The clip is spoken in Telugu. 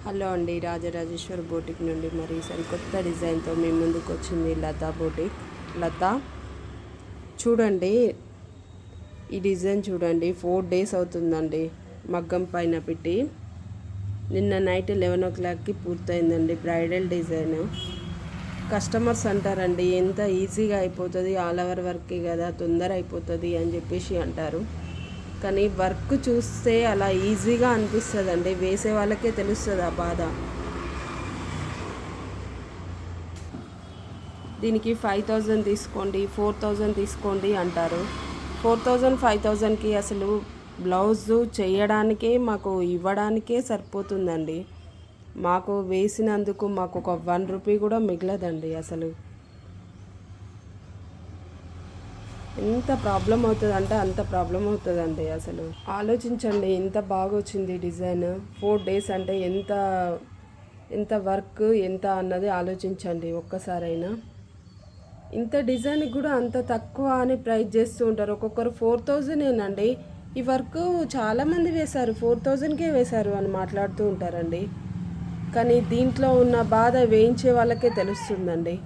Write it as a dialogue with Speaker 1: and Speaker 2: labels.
Speaker 1: హలో అండి, రాజరాజేశ్వరి బోటిక్ నుండి మరి సరికొత్త డిజైన్తో మీ ముందుకు వచ్చింది లతా బోటిక్. లతా చూడండి, ఈ డిజైన్ చూడండి. 4 days అవుతుందండి మగ్గం పైన పెట్టి. నిన్న నైట్ 11 o'clockకి పూర్తయిందండి. Bridal design. కస్టమర్స్ అంటారండి ఎంత ఈజీగా అయిపోతుంది, ఆల్ ఓవర్ వర్కే కదా, తొందర అయిపోతుంది అని చెప్పేసి అంటారు. కానీ వర్క్ చూస్తే అలా ఈజీగా అనిపిస్తుందండి, వేసే వాళ్ళకే తెలుస్తుంది ఆ బాధ. దీనికి 5,000 తీసుకోండి, 4,000 తీసుకోండి అంటారు. 4,000 5,000కి అసలు బ్లౌజు చేయడానికే మాకు ఇవ్వడానికే సరిపోతుందండి. మాకు వేసినందుకు మాకు ఒక 1 రూపీ కూడా మిగలదండి. అసలు ఎంత ప్రాబ్లం అవుతుందంటే అంత ప్రాబ్లం అవుతుందండి. అసలు ఆలోచించండి, ఎంత బాగా వచ్చింది డిజైన్. 4 days అంటే ఎంత ఎంత వర్క్ ఎంత అన్నది ఆలోచించండి ఒక్కసారైనా. ఇంత డిజైన్కి కూడా అంత తక్కువ అని ప్రైస్ చేస్తూ ఉంటారు. ఒక్కొక్కరు 4,000ఏనండి. ఈ వర్క్ చాలామంది వేశారు, 4,000కే వేశారు అని మాట్లాడుతూ ఉంటారండి. కానీ దీంట్లో ఉన్న బాధ వేయించే వాళ్ళకే తెలుస్తుందండి.